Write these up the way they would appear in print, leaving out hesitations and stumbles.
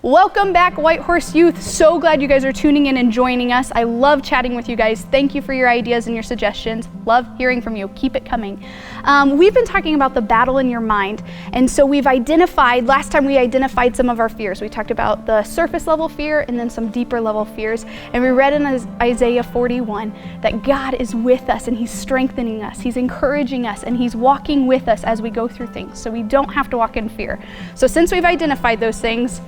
Welcome back, White Horse Youth. So glad you guys are tuning in and joining us. I love chatting with you guys. Thank you for your ideas and your suggestions. Love hearing from you. Keep it coming. We've been talking about the battle in your mind. And so last time we identified some of our fears. We talked about the surface level fear and then some deeper level fears. And we read in Isaiah 41 that God is with us and He's strengthening us. He's encouraging us and He's walking with us as we go through things. So we don't have to walk in fear. So since we've identified those things,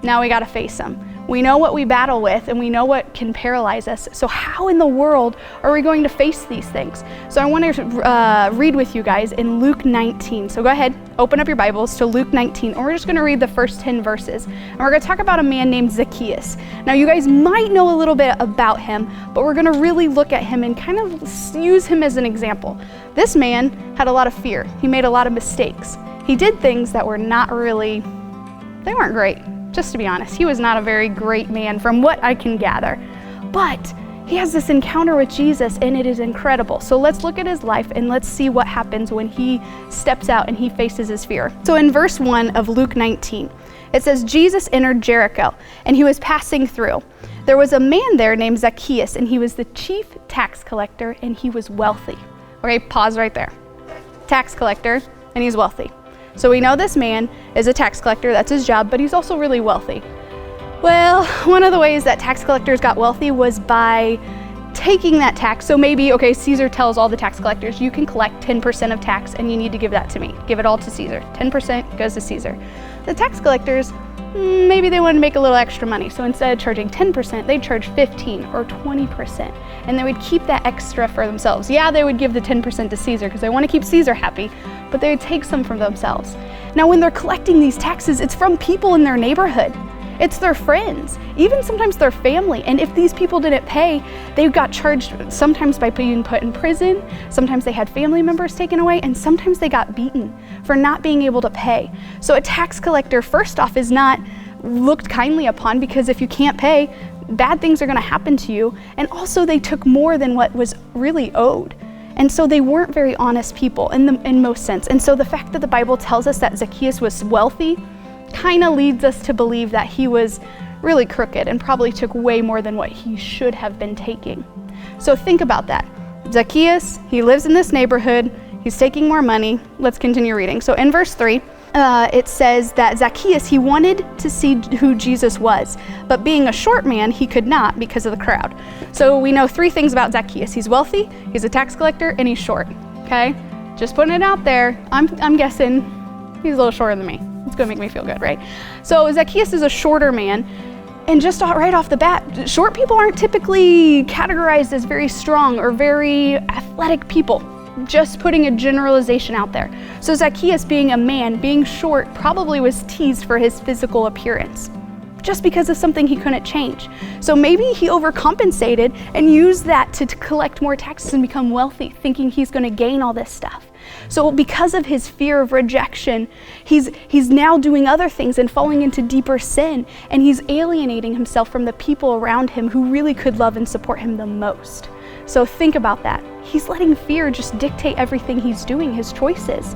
now we got to face them. We know what we battle with and we know what can paralyze us. So how in the world are we going to face these things? So I want to read with you guys in Luke 19. So go ahead, open up your Bibles to Luke 19, and we're just going to read the first 10 verses. And we're going to talk about a man named Zacchaeus. Now you guys might know a little bit about him, but we're going to really look at him and kind of use him as an example. This man had a lot of fear. He made a lot of mistakes. He did things that were they weren't great. Just to be honest, he was not a very great man from what I can gather. But he has this encounter with Jesus and it is incredible. So let's look at his life and let's see what happens when he steps out and he faces his fear. So in verse 1 of Luke 19, it says, Jesus entered Jericho and he was passing through. There was a man there named Zacchaeus and he was the chief tax collector and he was wealthy. Okay, pause right there. Tax collector and he's wealthy. So we know this man is a tax collector, that's his job, but he's also really wealthy. Well, one of the ways that tax collectors got wealthy was by taking that tax. So maybe, Caesar tells all the tax collectors, you can collect 10% of tax and you need to give that to me. Give it all to Caesar. 10% goes to Caesar. The tax collectors, maybe they wanted to make a little extra money. So instead of charging 10%, they'd charge 15 or 20%. And they would keep that extra for themselves. Yeah, they would give the 10% to Caesar because they want to keep Caesar happy, but they would take some from themselves. Now, when they're collecting these taxes, it's from people in their neighborhood. It's their friends, even sometimes their family. And if these people didn't pay, they got charged sometimes by being put in prison. Sometimes they had family members taken away, and sometimes they got beaten for not being able to pay. So a tax collector, first off, is not looked kindly upon because if you can't pay, bad things are going to happen to you. And also they took more than what was really owed. And so they weren't very honest people in most sense. And so the fact that the Bible tells us that Zacchaeus was wealthy kind of leads us to believe that he was really crooked and probably took way more than what he should have been taking. So think about that. Zacchaeus, he lives in this neighborhood. He's taking more money. Let's continue reading. So in verse 3, it says that Zacchaeus, he wanted to see who Jesus was, but being a short man, he could not because of the crowd. So we know 3 things about Zacchaeus. He's wealthy, he's a tax collector, and he's short, okay? Just putting it out there. I'm guessing he's a little shorter than me. It's gonna make me feel good, right? So Zacchaeus is a shorter man, and just right off the bat, short people aren't typically categorized as very strong or very athletic people. Just putting a generalization out there. So Zacchaeus, being a man, being short, probably was teased for his physical appearance, just because of something he couldn't change. So maybe he overcompensated and used that to collect more taxes and become wealthy, thinking he's going to gain all this stuff. So because of his fear of rejection, he's now doing other things and falling into deeper sin, and he's alienating himself from the people around him who really could love and support him the most. So think about that. He's letting fear just dictate everything he's doing, his choices.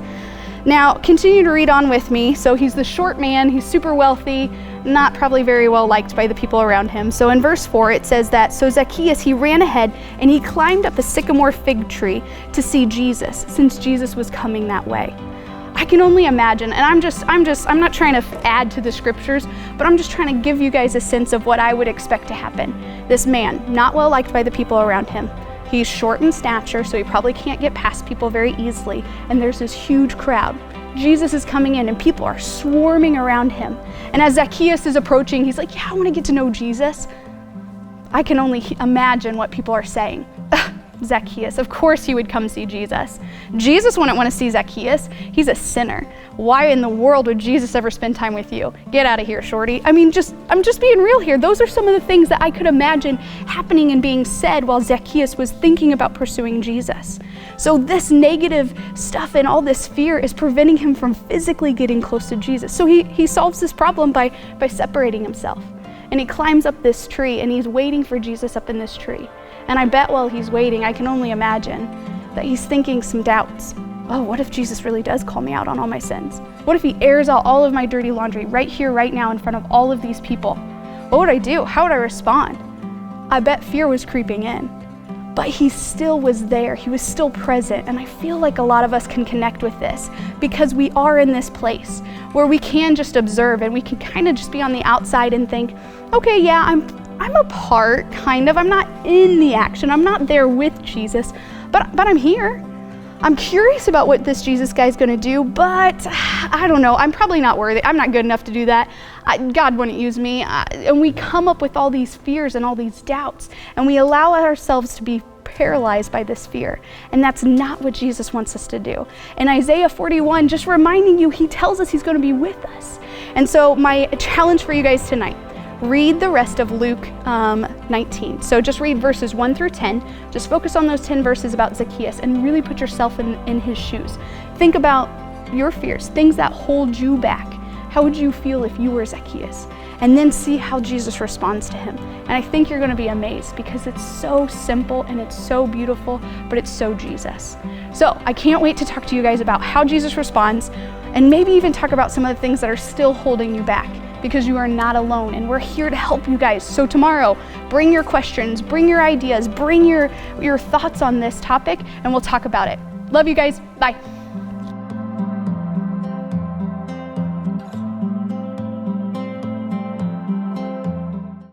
Now, continue to read on with me. So he's the short man, he's super wealthy, not probably very well liked by the people around him. So in verse 4, it says that, so Zacchaeus, he ran ahead and he climbed up a sycamore fig tree to see Jesus, since Jesus was coming that way. I can only imagine, and I'm not trying to add to the scriptures, but I'm just trying to give you guys a sense of what I would expect to happen. This man, not well liked by the people around him. He's short in stature, so he probably can't get past people very easily, and there's this huge crowd. Jesus is coming in, and people are swarming around him. And as Zacchaeus is approaching, he's like, yeah, I want to get to know Jesus. I can only imagine what people are saying. Zacchaeus, of course he would come see Jesus. Jesus wouldn't want to see Zacchaeus. He's a sinner. Why in the world would Jesus ever spend time with you? Get out of here, shorty. I'm just being real here. Those are some of the things that I could imagine happening and being said while Zacchaeus was thinking about pursuing Jesus. So this negative stuff and all this fear is preventing him from physically getting close to Jesus. So he solves this problem by separating himself. And he climbs up this tree and he's waiting for Jesus up in this tree. And I bet while he's waiting, I can only imagine that he's thinking some doubts. oh, what if Jesus really does call me out on all my sins? What if he airs out all of my dirty laundry right here, right now, in front of all of these people? What would I do? How would I respond? I bet fear was creeping in. But he still was there. He was still present. And I feel like a lot of us can connect with this because we are in this place where we can just observe and we can kind of just be on the outside and think, okay, yeah, I'm a part, kind of. I'm not in the action. I'm not there with Jesus, but I'm here. I'm curious about what this Jesus guy's gonna do, but I don't know. I'm probably not worthy. I'm not good enough to do that. God wouldn't use me. And we come up with all these fears and all these doubts, and we allow ourselves to be paralyzed by this fear. And that's not what Jesus wants us to do. In Isaiah 41, just reminding you, he tells us he's gonna be with us. And so my challenge for you guys tonight, read the rest of Luke 19. So just read verses 1 through 10. Just focus on those 10 verses about Zacchaeus and really put yourself in his shoes. Think about your fears, things that hold you back. How would you feel if you were Zacchaeus? And then see how Jesus responds to him. And I think you're going to be amazed because it's so simple and it's so beautiful, but it's so Jesus. So I can't wait to talk to you guys about how Jesus responds and maybe even talk about some of the things that are still holding you back, because you are not alone and we're here to help you guys. So tomorrow, bring your questions, bring your ideas, bring your thoughts on this topic, and we'll talk about it. Love you guys. Bye.